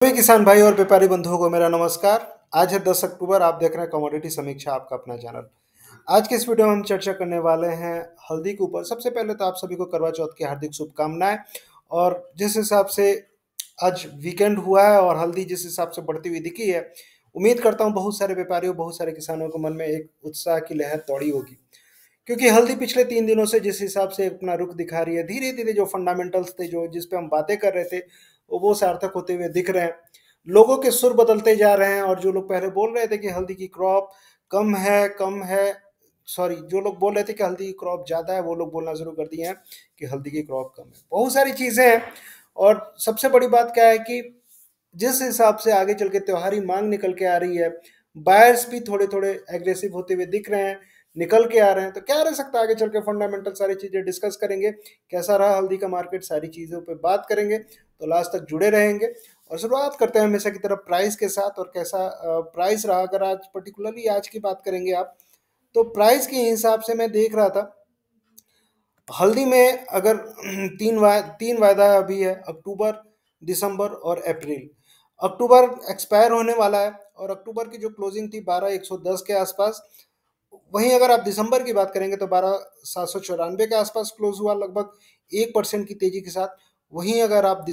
सभी किसान भाई और व्यापारी बंधुओं को मेरा नमस्कार। आज है 10 अक्टूबर। आप देख रहे हैं कमोडिटी समीक्षा, आपका अपना चैनल। आज के इस वीडियो में हम चर्चा करने वाले हैं हल्दी के ऊपर। सबसे पहले तो आप सभी को करवा चौथ की हार्दिक शुभकामनाएं। और जिस हिसाब से आज वीकेंड हुआ है और हल्दी जिस हिसाब से बढ़ती हुई दिखी है, उम्मीद करता हूं बहुत सारे व्यापारियों, बहुत सारे किसानों के मन में एक उत्साह की लहर दौड़ी होगी। क्योंकि हल्दी पिछले 3 दिनों से जिस हिसाब से अपना रुख दिखा रही है, धीरे धीरे जो फंडामेंटल्स थे, जो जिस पे हम बातें कर रहे थे, वो सार्थक होते हुए दिख रहे हैं। लोगों के सुर बदलते जा रहे हैं। और जो लोग पहले बोल रहे थे कि हल्दी की क्रॉप कम है, सॉरी, जो लोग बोल रहे थे कि हल्दी की क्रॉप ज़्यादा है, वो लोग बोलना शुरू कर दिए हैं कि हल्दी की क्रॉप कम है। बहुत सारी चीज़ें हैं। और सबसे बड़ी बात क्या है कि जिस हिसाब से आगे चल के त्योहारी मांग निकल के आ रही है, बायर्स भी थोड़े थोड़े एग्रेसिव होते हुए दिख रहे हैं, निकल के आ रहे हैं। तो क्या रह सकता है आगे चल के? फंडामेंटल सारी चीज़ें डिस्कस करेंगे। कैसा रहा हल्दी का मार्केट, सारी चीज़ों पे बात करेंगे। तो लास्ट तक जुड़े रहेंगे। और शुरुआत करते हैं हमेशा की तरह प्राइस के साथ। और कैसा प्राइस रहा, अगर आज पर्टिकुलरली आज की बात करेंगे आप, तो प्राइस के हिसाब से मैं देख रहा था हल्दी में, अगर तीन वायदा अभी है, अक्टूबर, दिसंबर और अप्रैल। अक्टूबर एक्सपायर होने वाला है और अक्टूबर की जो क्लोजिंग थी 12,110 के आसपास। वहीं अगर आप दिसंबर की बात करेंगे तो 12,794 के आसपास क्लोज हुआ, लगभग 1% की तेजी के साथ। वहीं अगर आप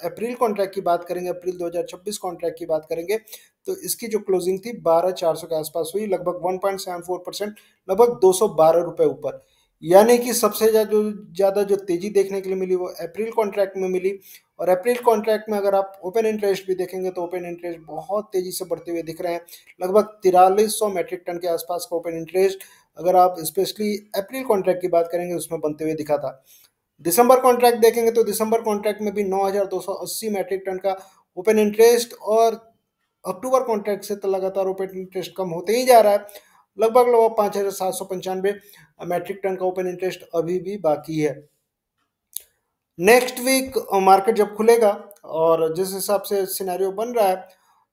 अप्रैल कॉन्ट्रैक्ट की बात करेंगे, अप्रैल 2026 कॉन्ट्रैक्ट की बात करेंगे, तो इसकी जो क्लोजिंग थी 12,400 के आसपास हुई, लगभग 1.74%, लगभग 212 रुपये ऊपर। यानी कि सबसे ज़्यादा जो तेजी देखने के लिए मिली वो अप्रैल कॉन्ट्रैक्ट में मिली। और अप्रैल कॉन्ट्रैक्ट में अगर आप ओपन इंटरेस्ट भी देखेंगे तो ओपन इंटरेस्ट बहुत तेजी से बढ़ते हुए दिख रहे हैं, लगभग 4300 मैट्रिक टन के आसपास का ओपन इंटरेस्ट, अगर आप स्पेशली अप्रैल कॉन्ट्रैक्ट की बात करेंगे, उसमें बनते हुए दिखा था। दिसंबर कॉन्ट्रैक्ट देखेंगे तो दिसंबर कॉन्ट्रैक्ट में भी 9280 मैट्रिक टन का ओपन इंटरेस्ट। और अक्टूबर कॉन्ट्रैक्ट से तो लगातार ओपन इंटरेस्ट कम होते ही जा रहा है, लगभग लगभग 5,795 मैट्रिक टन का ओपन इंटरेस्ट अभी भी बाकी है। नेक्स्ट वीक मार्केट जब खुलेगा और जिस हिसाब से सिनेरियो बन रहा है,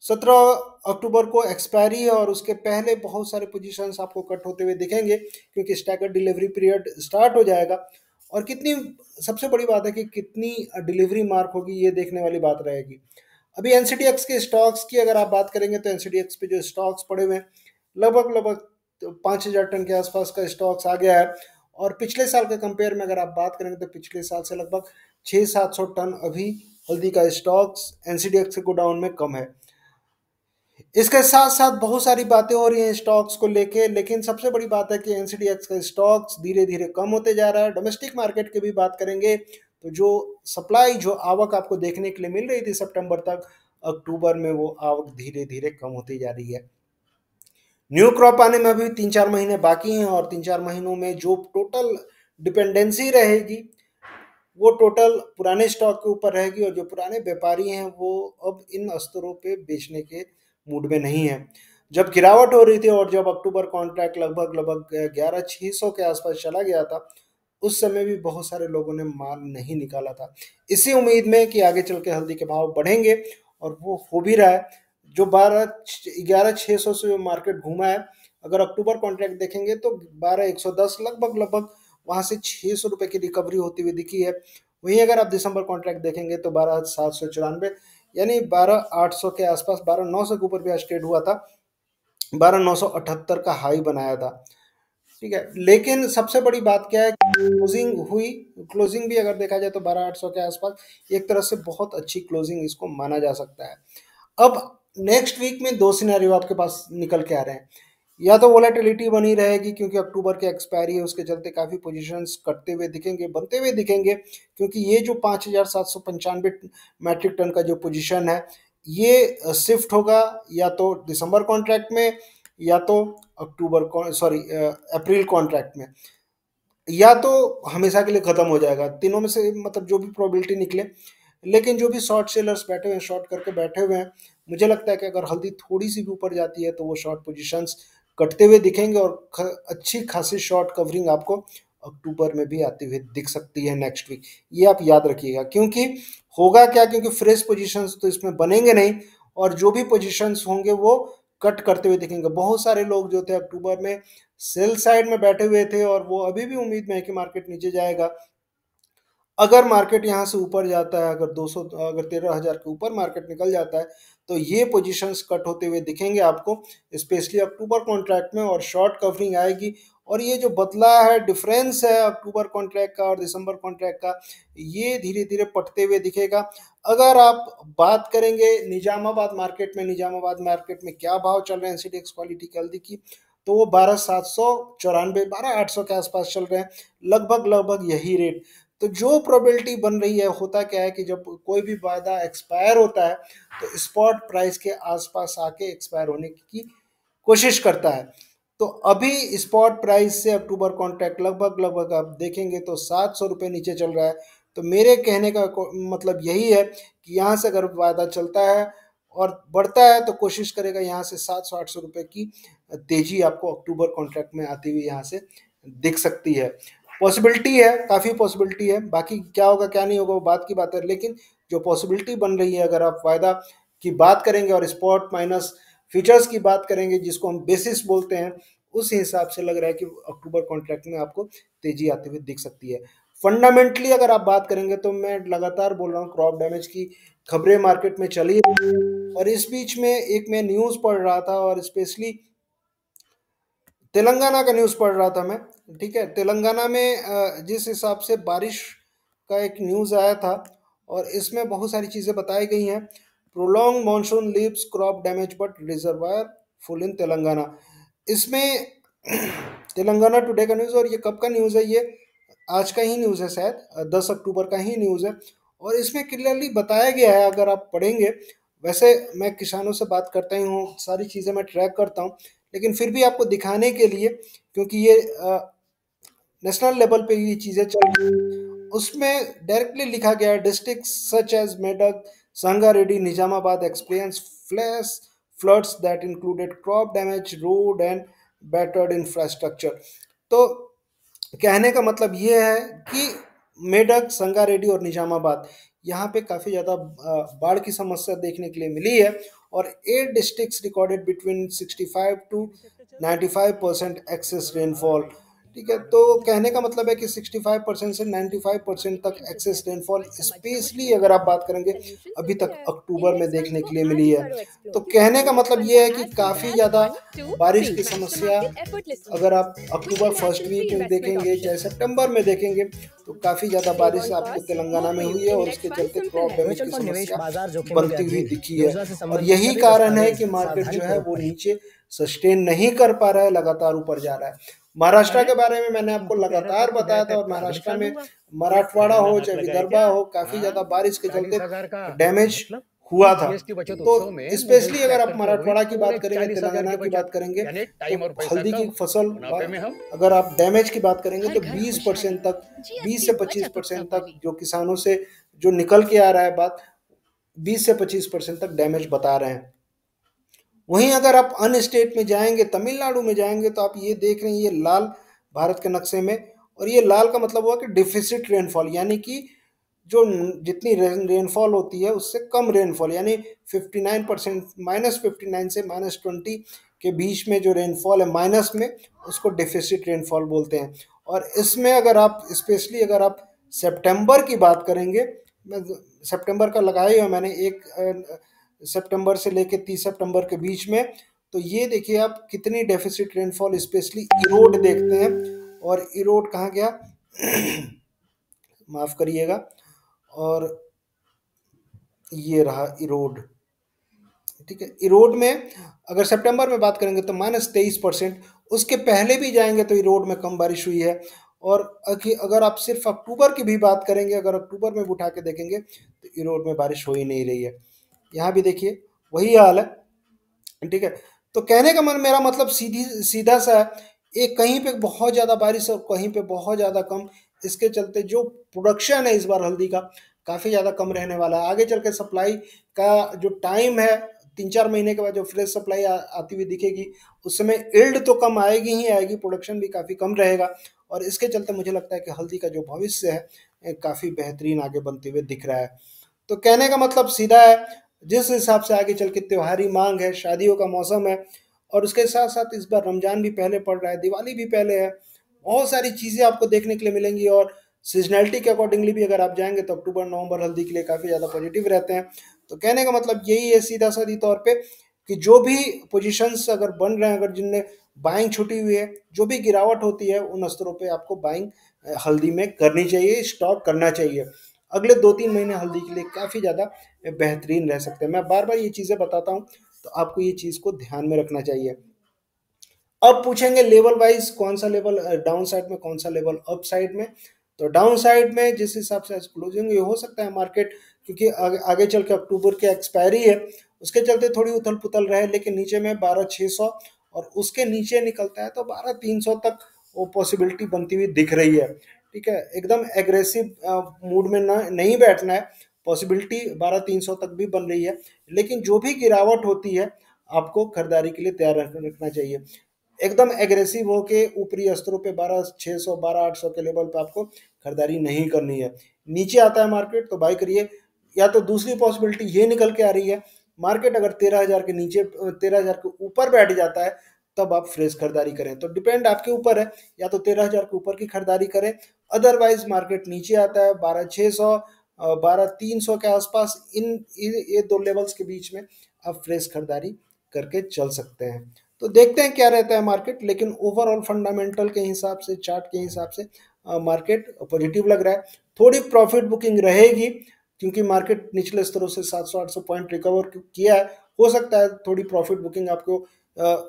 17 अक्टूबर को एक्सपायरी है और उसके पहले बहुत सारे पोजीशंस आपको कट होते हुए दिखेंगे, क्योंकि स्टैगर्ड डिलीवरी पीरियड स्टार्ट हो जाएगा। और कितनी, सबसे बड़ी बात है कि कितनी डिलीवरी मार्क होगी, ये देखने वाली बात रहेगी। अभी एनसीडीएक्स के स्टॉक्स की अगर आप बात करेंगे तो एनसीडीएक्स पे जो स्टॉक्स पड़े हुए हैं, लगभग लगभग 5,000 टन के आसपास का स्टॉक्स आ गया है। और पिछले साल के कंपेयर में अगर आप बात करेंगे तो पिछले साल से लगभग 600-700 टन अभी हल्दी का स्टॉक्स एनसीडीएक्स के गोडाउन में कम है। इसके साथ साथ बहुत सारी बातें हो रही हैं स्टॉक्स को लेके, लेकिन सबसे बड़ी बात है कि एनसीडीएक्स का स्टॉक्स धीरे धीरे कम होते जा रहा है। डोमेस्टिक मार्केट की भी बात करेंगे तो जो सप्लाई, जो आवक आपको देखने के लिए मिल रही थी सितंबर तक, अक्टूबर में वो आवक धीरे धीरे कम होती जा रही है। न्यू क्रॉप आने में अभी 3-4 महीने बाकी हैं और 3-4 महीनों में जो टोटल डिपेंडेंसी रहेगी वो टोटल पुराने स्टॉक के ऊपर रहेगी। और जो पुराने व्यापारी हैं वो अब इन स्तरों पे बेचने के मूड में नहीं है। जब गिरावट हो रही थी और जब अक्टूबर कॉन्ट्रैक्ट लगभग लगभग 11,600 के आसपास चला गया था, उस समय भी बहुत सारे लोगों ने माल नहीं निकाला था, इसी उम्मीद में कि आगे चल के हल्दी के भाव बढ़ेंगे। और वो हो भी रहा है। जो 11,600 से जो मार्केट घूमा है, अगर अक्टूबर कॉन्ट्रैक्ट देखेंगे तो 12,110, लगभग लगभग वहाँ से 600 रुपये की रिकवरी होती हुई दिखी है। वहीं अगर आप दिसंबर कॉन्ट्रैक्ट देखेंगे तो 12,794, यानी 12,800 के आसपास, 12,900 के ऊपर भी आज ट्रेड हुआ था, 12,978 का हाई बनाया था। ठीक है, लेकिन सबसे बड़ी बात क्या है, क्लोजिंग हुई, क्लोजिंग भी अगर देखा जाए तो 12,800 के आसपास एक तरह से बहुत अच्छी क्लोजिंग इसको माना जा सकता है। अब नेक्स्ट वीक में दो सिनेरियो आपके पास निकल के आ रहे हैं। या तो वोलेटिलिटी बनी रहेगी क्योंकि अक्टूबर के एक्सपायरी है, उसके चलते काफ़ी पोजीशंस कटते हुए दिखेंगे, बनते हुए दिखेंगे, क्योंकि ये जो 5,795 मैट्रिक टन का जो पोजीशन है, ये शिफ्ट होगा या तो दिसंबर कॉन्ट्रैक्ट में, या तो अप्रैल कॉन्ट्रैक्ट में, या तो हमेशा के लिए ख़त्म हो जाएगा। तीनों में से मतलब जो भी प्रोबेबिलिटी निकले। लेकिन जो भी शॉर्ट सेलर्स बैठे हुए हैं, शॉर्ट करके बैठे हुए हैं, मुझे लगता है कि अगर हल्दी थोड़ी सी भी ऊपर जाती है तो वो शॉर्ट पोजीशंस कटते हुए दिखेंगे और अच्छी खासी शॉर्ट कवरिंग आपको अक्टूबर में भी आती हुई दिख सकती है नेक्स्ट वीक। ये आप याद रखिएगा, क्योंकि होगा क्या, क्योंकि फ्रेश पोजीशंस तो इसमें बनेंगे नहीं, और जो भी पोजीशंस होंगे वो कट करते हुए दिखेंगे। बहुत सारे लोग जो थे अक्टूबर में सेल साइड में बैठे हुए थे और वो अभी भी उम्मीद में है कि मार्केट नीचे जाएगा। अगर मार्केट यहाँ से ऊपर जाता है, अगर 200 अगर 13,000 के ऊपर मार्केट निकल जाता है तो ये पोजीशंस कट होते हुए दिखेंगे आपको, स्पेशली अक्टूबर कॉन्ट्रैक्ट में, और शॉर्ट कवरिंग आएगी। और ये जो बदला है, डिफरेंस है अक्टूबर कॉन्ट्रैक्ट का और दिसंबर कॉन्ट्रैक्ट का, ये धीरे धीरे पटते हुए दिखेगा। अगर आप बात करेंगे निजामाबाद मार्केट में क्या भाव चल रहे हैं एनसीडीएक्स क्वालिटी की हल्दी की, तो वो 12,794 12,800 के आसपास चल रहे हैं, लगभग यही रेट। तो जो प्रोबेबिलिटी बन रही है, होता क्या है कि जब कोई भी वायदा एक्सपायर होता है तो स्पॉट प्राइस के आसपास आके एक्सपायर होने की कोशिश करता है। तो अभी स्पॉट प्राइस से अक्टूबर कॉन्ट्रैक्ट लगभग आप देखेंगे तो 700 रुपये नीचे चल रहा है। तो मेरे कहने का मतलब यही है कि यहाँ से अगर वायदा चलता है और बढ़ता है तो कोशिश करेगा यहाँ से 700-800 रुपये की तेजी आपको अक्टूबर कॉन्ट्रैक्ट में आती हुई यहाँ से दिख सकती है। पॉसिबिलिटी है, काफ़ी पॉसिबिलिटी है, बाकी क्या होगा क्या नहीं होगा वो बात की बात है, लेकिन जो पॉसिबिलिटी बन रही है, अगर आप वायदा की बात करेंगे और स्पॉट माइनस फ्यूचर्स की बात करेंगे जिसको हम बेसिस बोलते हैं, उस हिसाब से लग रहा है कि अक्टूबर कॉन्ट्रैक्ट में आपको तेजी आती हुई दिख सकती है। फंडामेंटली अगर आप बात करेंगे तो मैं लगातार बोल रहा हूँ क्रॉप डैमेज की खबरें मार्केट में चली रही हैं, और इस बीच में एक मैं न्यूज़ पढ़ रहा था, और स्पेशली तेलंगाना का न्यूज़ पढ़ रहा था मैं। ठीक है, तेलंगाना में जिस हिसाब से बारिश का एक न्यूज़ आया था, और इसमें बहुत सारी चीज़ें बताई गई हैं। Prolong monsoon leaves crop damage but reservoir full in Telangana, इसमें तेलंगाना टुडे का न्यूज़। और ये कब का न्यूज़ है? ये आज का ही न्यूज़ है, शायद 10 अक्टूबर का ही न्यूज़ है। और इसमें क्लियरली बताया गया है, अगर आप पढ़ेंगे, वैसे मैं किसानों से बात करता ही हूँ, सारी चीज़ें मैं ट्रैक करता हूँ, लेकिन फिर भी आपको दिखाने के लिए, क्योंकि ये नेशनल लेवल पे ये चीज़ें चल रही हैं, उसमें डायरेक्टली लिखा गया है district such as Medak, Sangareddy, Nizamabad experience flash floods that included crop damage, road and battered infrastructure. तो कहने का मतलब ये है कि मेडक, संगारेड्डी और निजामाबाद, यहाँ पे काफ़ी ज़्यादा बाढ़ की समस्या देखने के लिए मिली है। और 8 districts recorded between 65 to 95% excess rainfall. ठीक है, तो कहने का मतलब है कि 65% से 95% तक एक्सेस रेनफॉल, स्पेशली अगर आप बात करेंगे, अभी तक अक्टूबर में देखने के लिए मिली है। तो कहने का मतलब ये है कि काफ़ी ज़्यादा बारिश की समस्या, अगर आप अक्टूबर फर्स्ट वीक में देखेंगे चाहे सितंबर में देखेंगे, तो काफ़ी ज़्यादा बारिश आपको तेलंगाना में हुई है, और उसके चलते क्रॉप डैमेज की समस्या बनती हुई दिखी है। और यही कारण है कि मार्केट जो है वो नीचे सस्टेन नहीं कर पा रहा है, लगातार ऊपर जा रहा है। महाराष्ट्र के बारे में मैंने आपको लगातार बताया था, और महाराष्ट्र में मराठवाड़ा हो चाहे विदर्भा हो, काफ़ी ज़्यादा बारिश के चलते डैमेज हुआ था। तो स्पेशली अगर आप मराठवाड़ा की बात करेंगे, तेलंगाना की बात करेंगे, तो हल्दी की फसल, अगर आप डैमेज की बात करेंगे तो 20% तक, 20 से 25% तक जो किसानों से जो निकल के आ रहा है बात, 20 से 25% तक डैमेज बता रहे हैं। वहीं अगर आप अन्य स्टेट में जाएंगे, तमिलनाडु में जाएंगे, तो आप ये देख रहे हैं, ये लाल भारत के नक्शे में, और ये लाल का मतलब हुआ कि डिफिसिट रेनफॉल, यानी कि जो जितनी रेनफॉल होती है उससे कम रेनफॉल, यानी 59%, -59 से -20 के बीच में जो रेनफॉल है माइनस में, उसको डेफिसिट रेनफॉल बोलते हैं। और इसमें अगर आप स्पेशली अगर आप सितंबर की बात करेंगे, सितंबर का लगाया हुआ मैंने, 1 सितंबर से लेकर 30 सितंबर के बीच में, तो ये देखिए आप कितनी डेफिसिट रेनफॉल, स्पेशली इरोड देखते हैं। और इरोड कहाँ गया? माफ़ करिएगा, और ये रहा इरोड। ठीक है, इरोड में अगर सितंबर में बात करेंगे तो -23%, उसके पहले भी जाएंगे तो इरोड में कम बारिश हुई है। और अगर आप सिर्फ अक्टूबर की भी बात करेंगे, अगर अक्टूबर में भी उठा के देखेंगे, तो इरोड में बारिश हो ही नहीं रही है। यहाँ भी देखिए वही हाल है। ठीक है, तो कहने का मन, मेरा मतलब सीधा सा है, एक कहीं पे बहुत ज़्यादा बारिश और कहीं पे बहुत ज़्यादा कम, इसके चलते जो प्रोडक्शन है इस बार हल्दी का काफ़ी ज़्यादा कम रहने वाला है। आगे चल के सप्लाई का जो टाइम है, 3-4 महीने के बाद जो फ्रेश सप्लाई आती हुई दिखेगी, उस समय इल्ड तो कम आएगी ही आएगी, प्रोडक्शन भी काफ़ी कम रहेगा। और इसके चलते मुझे लगता है कि हल्दी का जो भविष्य है काफ़ी बेहतरीन आगे बनते हुए दिख रहा है। तो कहने का मतलब सीधा है, जिस हिसाब से आगे चल के त्योहारी मांग है, शादियों का मौसम है, और उसके साथ साथ इस बार रमजान भी पहले पड़ रहा है, दिवाली भी पहले है, बहुत सारी चीज़ें आपको देखने के लिए मिलेंगी। और सीजनैलिटी के अकॉर्डिंगली भी अगर आप जाएंगे तो अक्टूबर नवंबर हल्दी के लिए काफ़ी ज़्यादा पॉजिटिव रहते हैं। तो कहने का मतलब यही है सीधा साधी तौर पे कि जो भी पोजीशंस अगर बन रहे हैं, अगर जिनने बाइंग छुटी हुई है, जो भी गिरावट होती है उन स्तरों पे आपको बाइंग हल्दी में करनी चाहिए, स्टॉक करना चाहिए। अगले 2-3 महीने हल्दी के लिए काफ़ी ज़्यादा बेहतरीन रह सकते हैं। मैं बार बार ये चीज़ें बताता हूँ, तो आपको ये चीज़ को ध्यान में रखना चाहिए। अब पूछेंगे लेवल वाइज कौन सा लेवल डाउन साइड में, कौन सा लेवल अप साइड में। तो डाउन साइड में जिस हिसाब से क्लोजिंग ये हो सकता है मार्केट, क्योंकि आगे चल के अक्टूबर की एक्सपायरी है, उसके चलते थोड़ी उथल पुथल रहे, लेकिन नीचे में 12,600 और उसके नीचे निकलता है तो 12,300 तक वो पॉसिबिलिटी बनती हुई दिख रही है। ठीक है, एकदम एग्रेसिव मूड में ना नहीं बैठना है, पॉसिबिलिटी 12,300 तक भी बन रही है, लेकिन जो भी गिरावट होती है आपको खरीदारी के लिए तैयार रखना चाहिए। एकदम एग्रेसिव होके ऊपरी स्तरों पे 12,600 12,800 के लेवल पे आपको खरीदारी नहीं करनी है। नीचे आता है मार्केट तो बाई करिए, या तो दूसरी पॉसिबिलिटी ये निकल के आ रही है, मार्केट अगर 13,000 के नीचे 13,000 के ऊपर बैठ जाता है तब आप फ्रेश खरीदारी करें। तो डिपेंड आपके ऊपर है, या तो 13,000 के ऊपर की खरीदारी करें, अदरवाइज मार्केट नीचे आता है 12,600 12,300 के आसपास, ये दो लेवल्स के बीच में आप फ्रेश खरीदारी करके चल सकते हैं। तो देखते हैं क्या रहता है मार्केट, लेकिन ओवरऑल फंडामेंटल के हिसाब से, चार्ट के हिसाब से मार्केट पॉजिटिव लग रहा है। थोड़ी प्रॉफिट बुकिंग रहेगी, क्योंकि मार्केट निचले स्तरों से 700-800 पॉइंट रिकवर किया है। हो सकता है थोड़ी प्रॉफिट बुकिंग आपको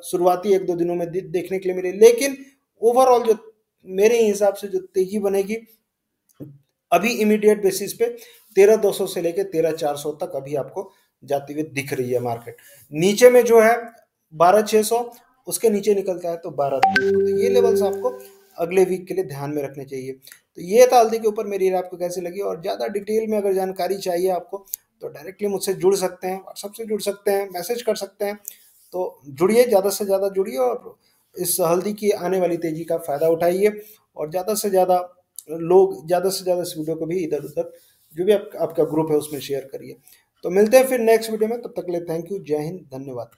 शुरुआती 1-2 दिनों में देखने के लिए मिले, लेकिन ओवरऑल जो मेरे हिसाब से जो तेजी बनेगी अभी इमीडिएट बेसिस पे 13,200 से लेके 13,400 तक अभी आपको जाती हुई दिख रही है मार्केट। नीचे में जो है 12,600, उसके नीचे निकलता है तो 12,300। तो ये लेवल्स आपको अगले वीक के लिए ध्यान में रखने चाहिए। तो ये था हल्दी के ऊपर मेरी राय, आपको कैसी लगी, और ज़्यादा डिटेल में अगर जानकारी चाहिए आपको तो डायरेक्टली मुझसे जुड़ सकते हैं, व्हाट्सएप से जुड़ सकते हैं, मैसेज कर सकते हैं। तो जुड़िए, ज़्यादा से ज़्यादा जुड़िए और इस हल्दी की आने वाली तेज़ी का फ़ायदा उठाइए, और ज़्यादा से ज़्यादा लोग, ज़्यादा से ज़्यादा इस वीडियो को भी इधर उधर जो भी आपका ग्रुप है उसमें शेयर करिए। तो मिलते हैं फिर नेक्स्ट वीडियो में, तब तक के लिए थैंक यू, जय हिंद, धन्यवाद।